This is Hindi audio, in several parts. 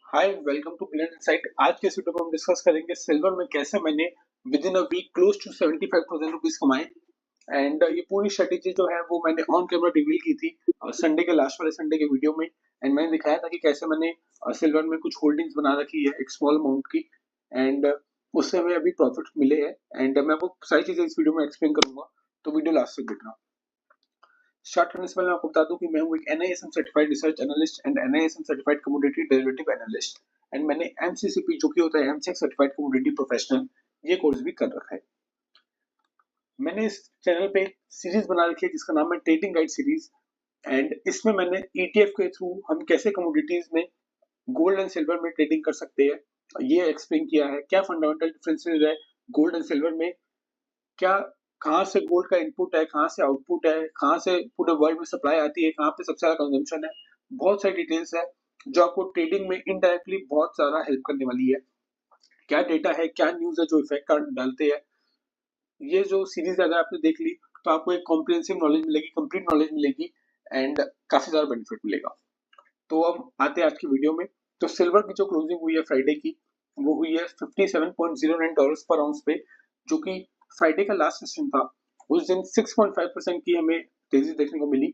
Hi welcome to Plain Insight. आज के इस वीडियो में हम डिस्कस करेंगे सिल्वर में कैसे मैंने within a week close to 75,000 rupees कमाए। एंड ये पूरी स्ट्रेटेजी जो है वो मैंने ऑन कैमरा रिवील की थी संडे के लास्ट वाले संडे के वीडियो में। एंड मैंने दिखाया था कि कैसे मैंने सिल्वर में कुछ होल्डिंग्स बना रखी है एक स्मॉल अमाउंट की। एंड उससे हमें अभी प्रॉफिट मिले हैं। एंड मैं वो सारी चीजें इस वीडियो में एक्सप्लेन करूंगा, तो वीडियो लास्ट तक देखना। स्टार्ट करने से पहले मैं आपको बता दूं कि मैं हूं एक NISM certified research analyst and NISM certified commodity derivative analyst. And मैंने एमसीसीपी जो कि होता है एमसेक सर्टिफाइड कमोडिटी प्रोफेशनल, ये कोर्स भी कर रखा है। मैंने इस चैनल पे सीरीज बना रखी है जिसका नाम है ट्रेडिंग गाइड सीरीज। एंड इसमें मैंने ईटीएफ के थ्रू हम कैसे कमोडिटीज में गोल्ड एंड सिल्वर में ट्रेडिंग कर सकते हैं ये एक्सप्लेन किया है। क्या फंडामेंटल डिफरेंसेस है गोल्ड एंड सिल्वर में, क्या कहाँ से गोल्ड का इनपुट है, कहाँ से आउटपुट है, कहाँ से पूरे वर्ल्ड में सप्लाई आती है, कहाँ पे सबसे ज्यादा कंजम्पशन है। बहुत सारी डिटेल्स है जो आपको ट्रेडिंग में इनडायरेक्टली बहुत ज्यादा हेल्प करने वाली है। क्या डेटा है, क्या न्यूज है जो इफेक्ट डालते हैं। ये जो सीरीज अगर आपने देख ली तो आपको एक कॉम्प्रिहेंसिव नॉलेज मिलेगी, कंप्लीट नॉलेज मिलेगी एंड काफी ज्यादा बेनिफिट मिलेगा। तो अब आते हैं आज की वीडियो में। तो सिल्वर की जो क्लोजिंग हुई है फ्राइडे की, वो हुई है $57.09 पर आउंस पे, जो कि फ्राइडे का लास्ट सेशन था। उस दिन 6.5% की हमें तेजी देखने को मिली,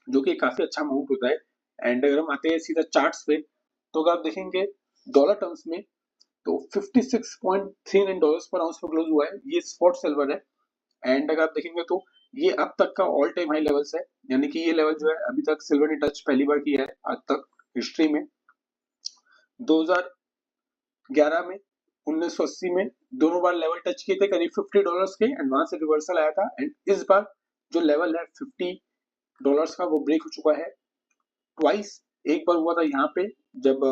जो कि काफी अच्छा अमाउंट होता है। एंड अगर हम आते हैं सीधा चार्ट्स पे, तो अगर आप देखेंगे डॉलर टर्म्स में, तो $56.39 पर आउंस पे क्लोज हुआ है। ये स्पॉट सिल्वर है। एंड अगर आप देखेंगे तो ये अब तक का ऑल टाइम हाई लेवल्स है, यानी कि ये लेवल जो है अभी तक सिल्वर ने टच पहली बार किया है आज तक हिस्ट्री में। 2011 में, 1980 में दोनों बार लेवल टच किए थे करीब $50 के, एंड वहां से रिवर्सल आया था। एंड इस बार जो लेवल है $50 का वो ब्रेक हो चुका है ट्वाइस। एक बार हुआ था यहाँ पे जब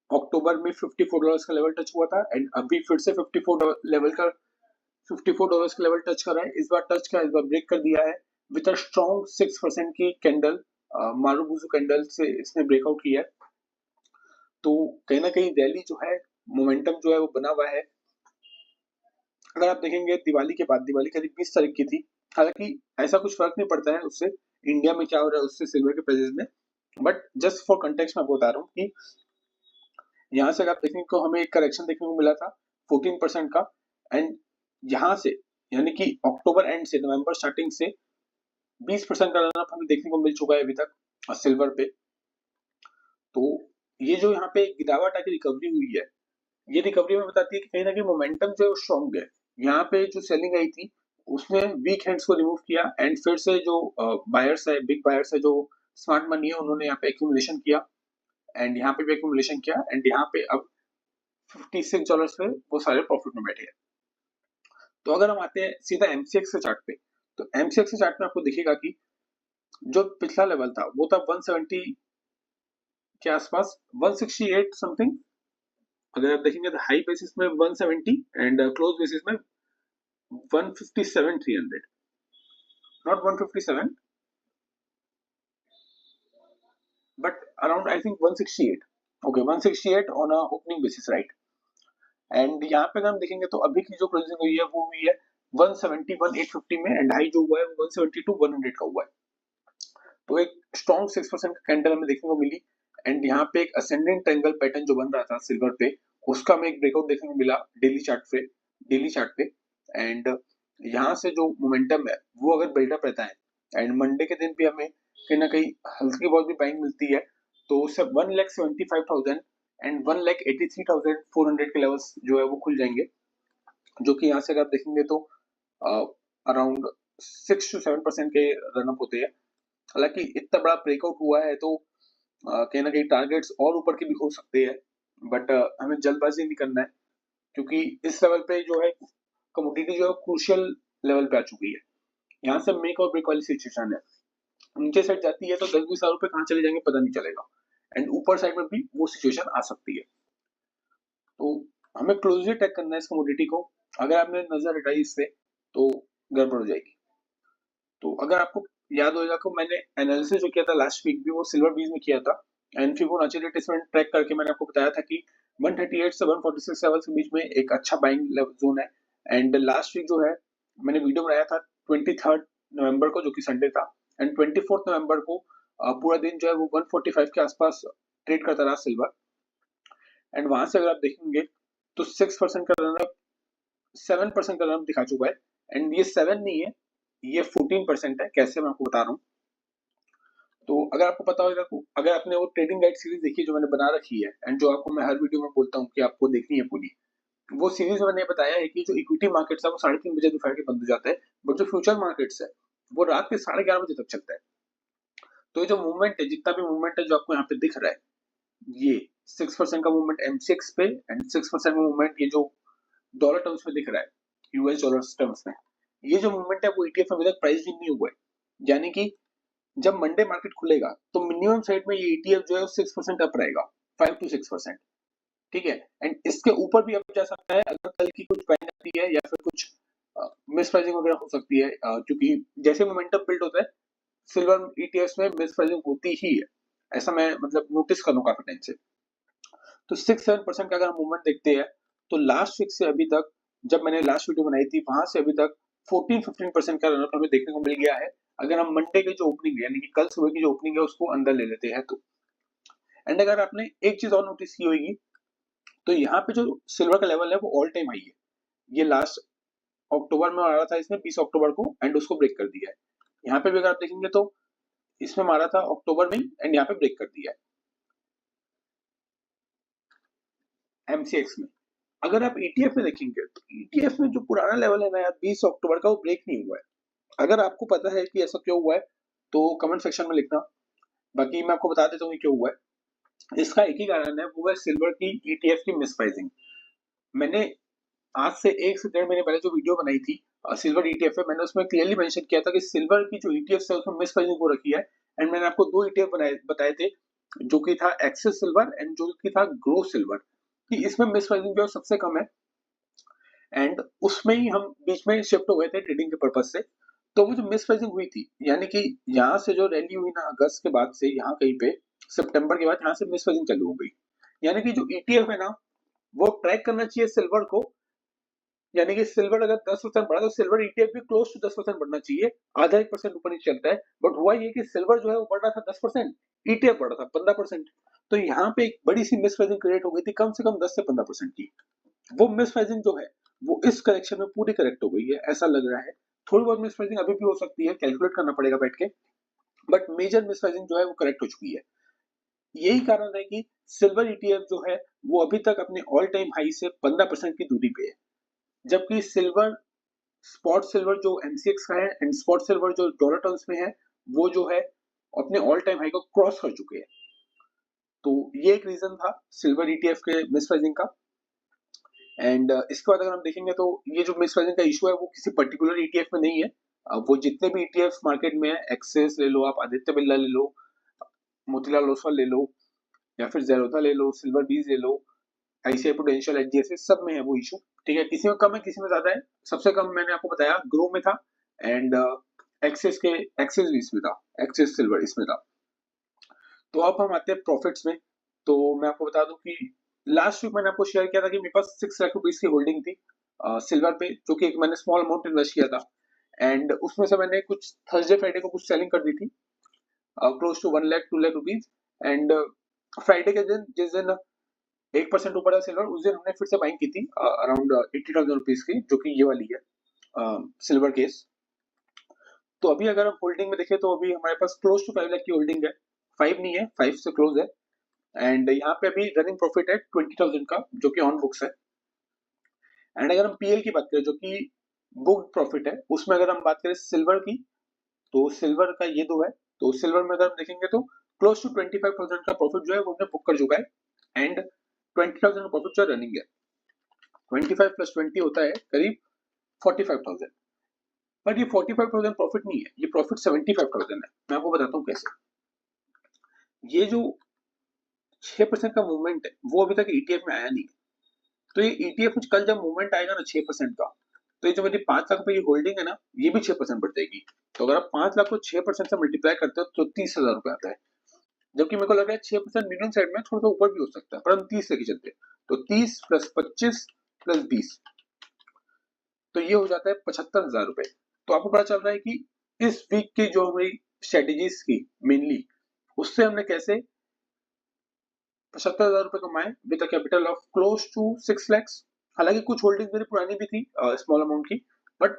अक्टूबर में $54 का लेवल टच हुआ था, एंड अभी फिर से $54 का लेवल टच कर रहा है। इस बार टच का, इस बार ब्रेक कर दिया है विद अ स्ट्रॉन्ग 6% की कैंडल, मारुबुजू कैंडल से इसने ब्रेकआउट किया है। तो कहीं ना कहीं रैली जो है, मोमेंटम जो है वो बना हुआ है। अगर आप देखेंगे दिवाली के बाद, दिवाली करीब 20 तारीख की थी, हालांकि ऐसा कुछ फर्क नहीं पड़ता है उससे, इंडिया में क्या हो रहा है उससे सिल्वर के प्राइसेस में। बट जस्ट फॉर कंटेक्स्ट मैं आपको बता रहा हूँ कि यहाँ से अगर आप देखेंगे तो हमें एक करेक्शन देखने को मिला था 14% का। एंड यहाँ से, यानी कि अक्टूबर एंड से नवंबर स्टार्टिंग से 20% का रनअप हमें देखने को मिल चुका है अभी तक सिल्वर पे। तो ये जो यहाँ पे गिरावट की रिकवरी हुई है, ये रिकवरी में बताती है कि कहीं ना कहीं मोमेंटम जो है वो स्ट्रॉन्ग है। यहाँ पे जो सेलिंग आई थी उसने वीक हैंड्स को रिमूव किया, एंड फिर से जो बायर्स है, बिग बायर्स है, जो स्मार्ट मनी है, उन्होंने यहाँ पे एक्यूमुलेशन किया। एंड यहाँ पे भी एक्यूमुलेशन किया, एंड यहाँ पे अब $56 पे वो सारे प्रॉफिट में बैठे हैं। तो अगर हम आते हैं सीधा एमसीएक्स के चार्ट पे, तो एमसीएक्स के चार्ट में आपको दिखेगा कि जो पिछला लेवल था वो था 170 के आसपास, 168 समथिंग। अगर आप देखेंगे तो हाई बेसिस में 170 एंड क्लोज बेसिस में 157,300, not 157 but around I think 168। okay, 168 on a opening basis, right? And यहाँ पे अगर हम देखेंगे तो अभी की जो क्लोजिंग हुई है वो हुई है 171,850 में, एंड हाई जो हुआ है वो 172,100 का हुआ है। तो एक स्ट्रॉन्ग 6% का कैंडल हमें देखने को मिली। एंड यहाँ पे एक असेंडेंट ट्रायंगल पैटर्न जो बन रहा था सिल्वर पे, उसका हमें एक ब्रेकआउट देखने को मिला डेली चार्ट पे। एंड यहाँ से जो मोमेंटम है वो अगर बिल्डअप रहता है, एंड मंडे के दिन भी हमें कहीं ना कहीं हल्की बहुत भी बाइंग मिलती है, तो उससे 1,75,000 एंड 1,83,400 के लेवल्स जो है वो खुल जाएंगे, जो कि यहाँ से अगर आप देखेंगे तो अराउंड 6 to 7% के रनअप होते हैं। हालांकि इतना बड़ा ब्रेकआउट हुआ है तो कहीं ना कहीं टारगेट्स और ऊपर के भी हो सकते हैं, बट हमें जल्दबाजी नहीं करना है, क्योंकि इस लेवल पे जो है कमोडिटी जो है क्रूशियल लेवल पे आ चुकी है। यहाँ से मेक और ब्रेक वाली सिचुएशन है। नीचे साइड जाती है तो 10-20 हजार रुपए कहाँ चले जाएंगे पता नहीं चलेगा, एंड ऊपर साइड में भी वो सिचुएशन आ सकती है। तो हमें क्लोजली टैग करना है इस कमोडिटी को। अगर आपने नजर हटाई इससे तो गड़बड़ हो जाएगी। तो अगर आपको याद होगा कि मैंने एनालिसिस जो किया था लास्ट वीक भी वो सिल्वर बीज में किया था, एंड फिबोनाची रिट्रेसमेंट ट्रैक करके मैंने आपको बताया था कि 138 से 146 लेवल्स के बीच में एक अच्छा बाइंग जोन है। एंड लास्ट वीक जो है मैंने वीडियो बनाया था 23 नवंबर को, जो कि संडे था, एंड 24 नवंबर को पूरा दिन जो है वो 145 के आसपास ट्रेड करता रहा सिल्वर, एंड वहां से अगर आप देखेंगे तो 6% का रनअप 7% का रनअप दिखा चुका है, एंड ये 7 नहीं है, ये 14% है। कैसे, मैं आपको बता रहा हूँ। तो अगर आपको पता होगा, अगर आपने वो ट्रेडिंग गाइड सीरीज देखी है जो मैंने बना रखी है, एंड जो आपको मैं हर वीडियो में बोलता हूँ कि आपको देखनी है पूरी, वो सीरीज में मैंने बताया है कि जो इक्विटी मार्केट्स है वो 3:30 बजे दोपहर के बंद हो जाता है, बट जो फ्यूचर मार्केट्स है वो रात के 11:30 बजे तक चलता है। तो ये जो मूवमेंट है, जितना भी मूवमेंट है जो आपको यहाँ पे दिख रहा है, ये 6% का मूवमेंट एमसीएक्स पे एंड 6% का मूवमेंट ये जो डॉलर टर्म्स में दिख रहा है, यूएस डॉलर टर्म्स में, ये जो मूवमेंट है वो ईटीएफ में अभी तक प्राइस नहीं हुआ है। यानी कि जब मंडे मार्केट खुलेगा तो मिनिमम साइड में ये ईटीएफ जो है 6% अप रहेगा, 5 to 6%। ठीक है, एंड इसके ऊपर भी अब जा सकता है अगर कल की कुछ पैन आती है या फिर कुछ मिस प्राइसिंग वगैरह हो सकती है, क्योंकि जैसे मोमेंटम बिल्ड होता है सिल्वर ईटीएफ में मिस प्राइसिंग होती ही है, ऐसा मैं मतलब नोटिस कर लूं काफी टाइम से। तो 6-7% का अगर हम मूवमेंट देखते हैं तो लास्ट वीक से अभी तक, जब मैंने लास्ट वीडियो बनाई थी वहां से अभी तक 14-15% का रनअप हमें देखने को मिल गया है, अगर हम मंडे की जो ओपनिंग है यानी कि कल सुबह की जो ओपनिंग है उसको अंदर ले लेते हैं तो। एंड अगर आपने एक चीज और नोटिस की होगी तो यहाँ पे जो सिल्वर का लेवल है वो ऑल टाइम हाई है। ये लास्ट अक्टूबर में मारा था इसने 20 अक्टूबर को, एंड उसको ब्रेक कर दिया है। यहाँ पे भी अगर आप देखेंगे तो इसमें मारा था अक्टूबर में, एंड यहाँ पे ब्रेक कर दिया है एमसीएक्स में। अगर आप ईटीएफ में देखेंगे तो ईटीएफ में जो पुराना लेवल है ना यार 20 अक्टूबर का, वो ब्रेक नहीं हुआ है। अगर आपको पता है कि ऐसा क्यों हुआ है तो कमेंट सेक्शन में लिखना, बाकी मैं आपको बता देता हूँ क्यों हुआ है। इसका एक ही कारण है, वो है सिल्वर की ईटीएफ की मिसप्राइसिंग। मैंने आज से 1 से 1.5 महीने पहले जो वीडियो बनाई थी सिल्वर ईटीएफ पे, मैंने उसमें क्लियरली मेंशन किया था कि सिल्वर की जो ईटीएफ है उसमें मिसप्राइसिंग हो रखी है, एंड मैंने आपको 2 ईटीएफ बताए थे, जो कि था एक्सेस सिल्वर एंड जो कि था ग्रो सिल्वर, कि इसमें मिसप्राइसिंग जो सबसे कम है, एंड उसमें ही हम बीच में शिफ्ट हो गए थे ट्रेडिंग के पर्पज से। तो वो जो मिसप्राइसिंग हुई थी, यानी कि यहाँ से जो रैली हुई ना अगस्त के बाद से यहाँ कहीं पे सितंबर के बाद यहाँ से मिसप्राइसिंग चालू हो गई। यानी कि जो ईटीएफ है ना वो ट्रैक करना चाहिए सिल्वर को, यानी कि सिल्वर अगर 10% बढ़ा तो सिल्वर ईटीएफ भी क्लोज टू 10% बढ़ना चाहिए, आधा 1% ऊपर नीचे चलता है। बट हुआ ये कि सिल्वर जो है वो बढ़ रहा था 10%, ईटीएफ बढ़ रहा था 15%। तो यहाँ पे एक बड़ी सी मिसप्राइसिंग क्रिएट हो गई थी, कम से कम 10 से 15% की। वो मिसप्राइसिंग जो है वो इस करेक्शन में पूरी करेक्ट हो गई है, ऐसा लग रहा है। थोड़ी बहुत मिसप्राइसिंग अभी भी हो सकती है, कैलकुलेट करना पड़ेगा बैठ के, बट मेजर मिसप्राइसिंग जो है वो करेक्ट हो चुकी है। यही कारण है कि सिल्वर ईटीएफ जो है वो अभी तक अपने ऑल टाइम हाई से 15% की दूरी पे है, जबकि सिल्वर स्पॉट सिल्वर जो एमसीएक्स का है एंड स्पॉट सिल्वर जो डॉलर टर्म्स में है वो जो है अपने ऑल टाइम हाई को क्रॉस कर चुके हैं। तो ये एक रीजन था सिल्वर ईटीएफ के मिसप्राइसिंग का। एंड इसके बाद अगर हम देखेंगे तो ये जो मिसप्राइसिंग का इशू है वो किसी पर्टिकुलर ईटीएफ में नहीं है, वो जितने भी ईटीएफ मार्केट में है, एक्सेस ले लो आप, आदित्य बिरला ले लो, मोतीलाल ओसवाल ले लो, या फिर जेरोधा ले लो, सिल्वर बीज ले लो, आईसीआई प्रूडेंशियल, एचडीएफसी, सब में है वो इशू। ठीक है, किसी में कम है किसी में ज्यादा है। सबसे कम मैंने आपको बताया ग्रो में था, एंड एक्सेस भी इसमें था, एक्सेस सिल्वर इसमें था। तो अब हम आते हैं प्रॉफिट्स में। तो मैं आपको बता दूं कि लास्ट वीक मैंने आपको शेयर किया था कि मेरे पास 6 लाख रुपीज की होल्डिंग थी सिल्वर पे, जो कि एक मैंने स्मॉल अमाउंट इन्वेस्ट किया था, एंड उसमें से मैंने कुछ थर्सडे फ्राइडे को कुछ सेलिंग कर दी थी, close to 1 lakh 2 lakh rupees. And Friday के दिन जिस दिन 1% ऊपर था सिल्वर, उस दिन हमने फिर से बाइंग की थी अराउंड 80,000 रुपीज की, जो कि ये वाली है सिल्वर केस। तो अभी अगर हम होल्डिंग में देखें तो अभी हमारे पास क्लोज टू 5 लाख की होल्डिंग है, 5 नहीं है, 5 से क्लोज है। एंड यहाँ पे अभी रनिंग प्रॉफिट है 20,000 का, जो कि ऑन बुक्स है। एंड अगर हम पीएल की बात करें जो कि बुक प्रॉफिट है, उसमें अगर हम बात करें सिल्वर की, तो सिल्वर का ये दो है। तो सिल्वर में अगर हम देखेंगे तो क्लोज टू 25,000 का प्रॉफिट जो है वो हमने बुक कर चुका है, एंड 20,000 का प्रॉफिट जो रनिंग है, 25 प्लस 20 होता है करीब 45,000। बट ये 45,000 प्रॉफिट नहीं है, ये प्रॉफिट 75,000 है। मैं आपको बताता हूँ कैसे। ये जो 6% का मूवमेंट है वो अभी तक ईटीएफ में आया नहीं है। तो ये ईटीएफ में कल जब मूवमेंट आएगा ना 6% का, तो ये जो मेरी 5 लाख रुपए की होल्डिंग है ना, ये भी 6% बढ़ जाएगी। तो अगर आप 5 लाख को 6% से मल्टीप्लाई करते हो तो 30,000 रुपए आता है, जबकि मेरे को लग रहा है 6% मीडियम साइड में थोड़ा सा ऊपर भी हो सकता है, पर हम 30 लेके चलते हैं। तो 30 प्लस 25 प्लस 20, तो ये हो जाता है 75,000 रुपए। तो आपको पता चल रहा है कि इस वीक की जो हमारी स्ट्रेटेजीज की मेनली, उससे हमने कैसे ₹75,000 कमाए with a capital of close to 6 lakhs। हालांकि कुछ होल्डिंग मेरी पुरानी भी थी स्मॉल अमाउंट की, बट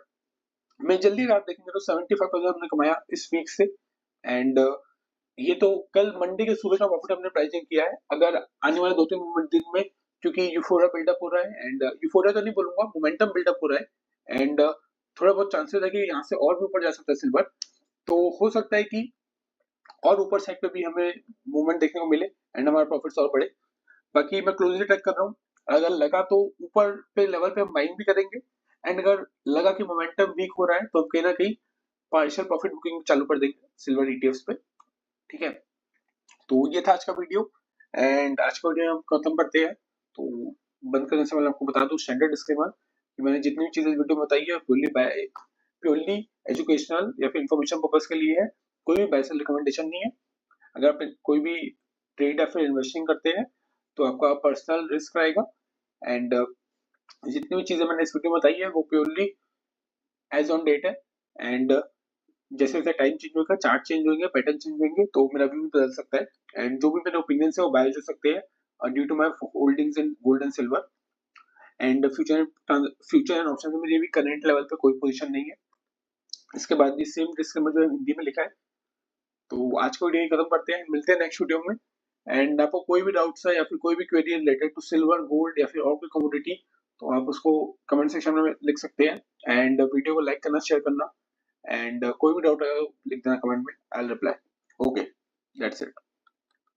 मैं जल्दी रात देखेंगे तो 75,000 हमने कमाया इस वीक से। एंड ये तो कल मंडे के सुबह का प्रॉफिट हमने प्राइसिंग किया है। अगर आने वाले 2-3 दिन में, क्योंकि यूफोरिया बिल्डअप हो रहा है, एंड यूफोरिया तो नहीं बोलूंगा, मोमेंटम बिल्डअप हो रहा है, एंड थोड़ा बहुत चांसेस है कि यहाँ से और भी ऊपर जा सकता है सिल्वर। तो हो सकता है कि और ऊपर साइड पे भी हमें मूवमेंट देखने को मिले एंड हमारा प्रॉफिट्स और बढ़े। बाकी मैं क्लोजली ट्रैक कर रहा हूँ, अगर लगा तो ऊपर पे लेवल पे हम बाइंग भी करेंगे, एंड अगर लगा कि मोमेंटम वीक हो रहा है तो हम कहीं ना कहीं पार्शियल प्रॉफिट बुकिंग चालू कर देंगे सिल्वर ईटीएफ्स पे। ठीक है, तो ये था आज का वीडियो, एंड आज का वीडियो हम खत्म करते हैं। तो बंद करने से पहले आपको बता दूं स्टैंडर्ड डिस्क्लेमर कि मैंने जितनी भी चीजें वीडियो में बताई है प्योरली एजुकेशनल या फिर इंफॉर्मेशन पर्पज के लिए है, कोई भी बाय सेल रिकमेंडेशन नहीं है। अगर आप कोई भी ट्रेड या फिर इन्वेस्टिंग करते हैं तो आपका पर्सनल रिस्क रहेगा, एंड जितनी भी चीजें मैंने इस वीडियो में बताई है वो प्योरली एज ऑन डेट है, एंड जैसे जैसे टाइम चेंज होगा, चार्ट चेंज होंगे, पैटर्न चेंज होंगे, तो मेरा व्यू भी बदल सकता है, एंड जो भी मेरे ओपिनियन है वो बायस हो सकते हैं due to my holdings in gold and silver, and future and option में मेरी भी करंट लेवल पे कोई पोजीशन नहीं है। इसके बाद भी सेम डिस्क्लेमर जो हिंदी में लिखा है। तो आज का वीडियो यही खत्म करते हैं, मिलते हैं नेक्स्ट वीडियो में। एंड आपको कोई भी डाउट्स है या फिर कोई भी query related to silver, gold या फिर और कोई कमोडिटी, तो आप उसको कमेंट सेक्शन में लिख सकते हैं, एंड वीडियो को लाइक करना, शेयर करना, एंड कोई भी डाउट है लिख देना कमेंट में, I will reply. Okay, that's it.